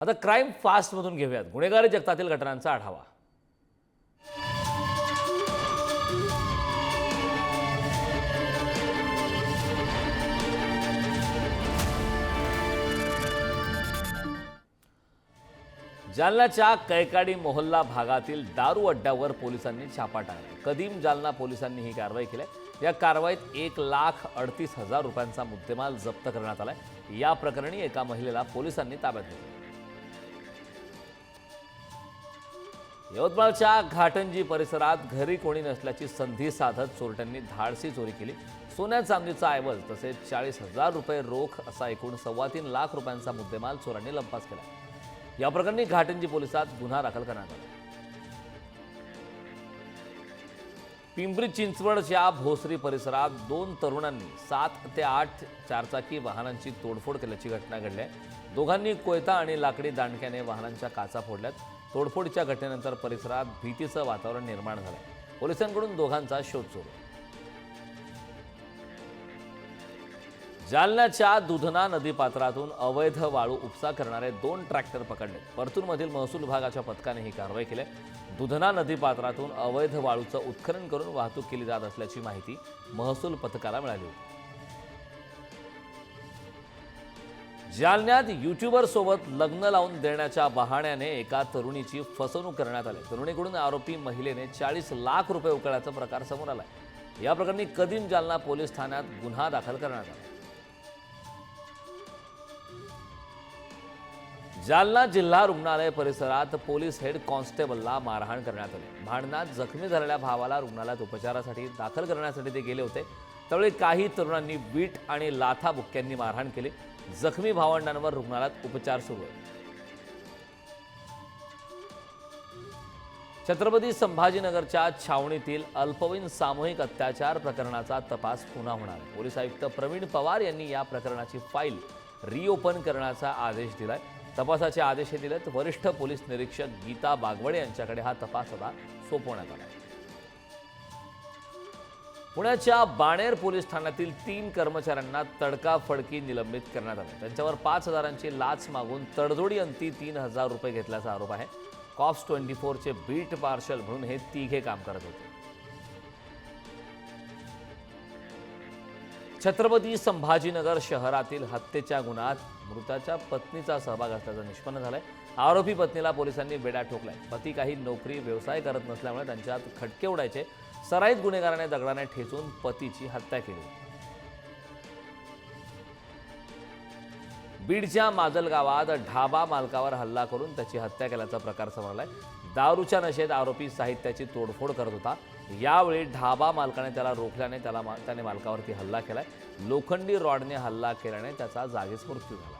आता क्राईम फास्टमधून घेऊयात गुन्हेगारी जगतातील घटनांचा आढावा। जालन्याच्या कैकाडी मोहल्ला भागातील दारू अड्ड्यावर पोलिसांनी छापा टाकला। कदीम जालना पोलिसांनी ही कारवाई केली। या कारवाईत 1,38,000 रुपयांचा मुद्देमाल जप्त करण्यात आलाय। या प्रकरणी एका महिलेला पोलिसांनी ताब्यात घेतले। यवतमाळच्या घाटंजी परिसरात घरी कोणी नसल्याची संधी साधत चोरट्यांनी धाडसी चोरी केली। सोन्या चांदीचा ऐवज तसेच 40,000 रुपये रोख असा एकूण 3.25 लाख रुपयांचा मुद्देमाल चोरांनी लंपास केला। या प्रकरणी घाटंजी पोलिसात गुन्हा दाखल करण्यात आला। पिंपरी चिंचवडच्या भोसरी परिसरात 2 तरुणांनी 7 ते 8 चारचाकी वाहनांची तोडफोड केल्याची घटना घडली आहे। दोघांनी कोयता आणि लाकडी दांडक्याने वाहनांच्या काचा फोडल्यात। तोडफोडीच्या घटनेनंतर परिसरात भीतीचं वातावरण निर्माण झालंय। पोलिसांकडून दोघांचा शोध सुरू आहे। जालन्याच्या दुधना नदीपात्रातून अवैध वाळू उपसा करणारे 2 ट्रॅक्टर पकडले। परतूरमधील महसूल विभागाच्या पथकाने ही कारवाई केली। दुधना नदीपात्रातून अवैध वाळूचं उत्खनन करून वाहतूक केली जात असल्याची माहिती महसूल पथकाला मिळाली होती। जालन्यात युट्यूबर सोबत लग्न लावून देण्याच्या बहाण्याने एका तरुणीची फसवणूक करण्यात आली। तरुणीकडून आरोपी महिलेने 40 लाख रुपये उकळल्याचा प्रकार समोर आलाय। या प्रकरणी कदीम जालना पोलीस ठाण्यात गुन्हा दाखल करण्यात आला। जालना जिल्हा रुग्णालय परिसरात पोलीस हेड कॉन्स्टेबलला मारहाण करण्यात आली। भांडणात जखमी झालेल्या भावाला रुग्णालयात उपचारासाठी दाखल करण्यासाठी ते गेले होते। त्यावेळी काही तरुणांनी वीट आणि लाथा बुक्क्यांनी मारहाण केली। जखमी भावंडांवर रुग्णालयात उपचार सुरू आहेत। छत्रपती संभाजीनगरच्या छावणीतील अल्पवयीन सामूहिक अत्याचार प्रकरणाचा तपास पुन्हा होणार आहे। पोलीस आयुक्त प्रवीण पवार यांनी या प्रकरणाची फाईल रिओपन करण्याचा आदेश दिलाय। तपासाचे आदेश दिलेत। वरिष्ठ पोलीस निरीक्षक गीता बागवडे यांच्याकडे हा तपास आता सोपवण्यात आला। पुण्याच्या बाणेर पोलीस ठाण्यातील 3 कर्मचाऱ्यांना तडकाफडकी निलंबित करण्यात आले। त्यांच्यावर 5,000ची लाच मागून तडजोडी अंती 3,000 रुपये घेतल्याचा आरोप आहे। कॉप्स 24 चे बीट मार्शल म्हणून हे तिघे काम करत होते। छत्रपती संभाजीनगर शहरातील हत्येच्या गुन्ह्यात मृताच्या पत्नीचा सहभाग असल्याचं निष्पन्न झालंय। आरोपी पत्नीला पोलिसांनी बेड्या ठोकलाय। पती काही नोकरी व्यवसाय करत नसल्यामुळे त्यांच्यात खटके उडायचे। सराईत गुन्हेगाराने दगडाने ठेचून पतीची हत्या केली। बीडच्या माजल गावात ढाबा मालकावर हल्ला करून त्याची हत्या केल्याचा प्रकार समोर आलाय। दारूच्या नशेत आरोपी साहित्याची तोडफोड करत होता। यावेळी ढाबा मालकाने त्याला रोखल्याने त्याने मालकावरती हल्ला केलाय। लोखंडी रॉडने हल्ला केल्याने त्याचा जागीच मृत्यू झाला।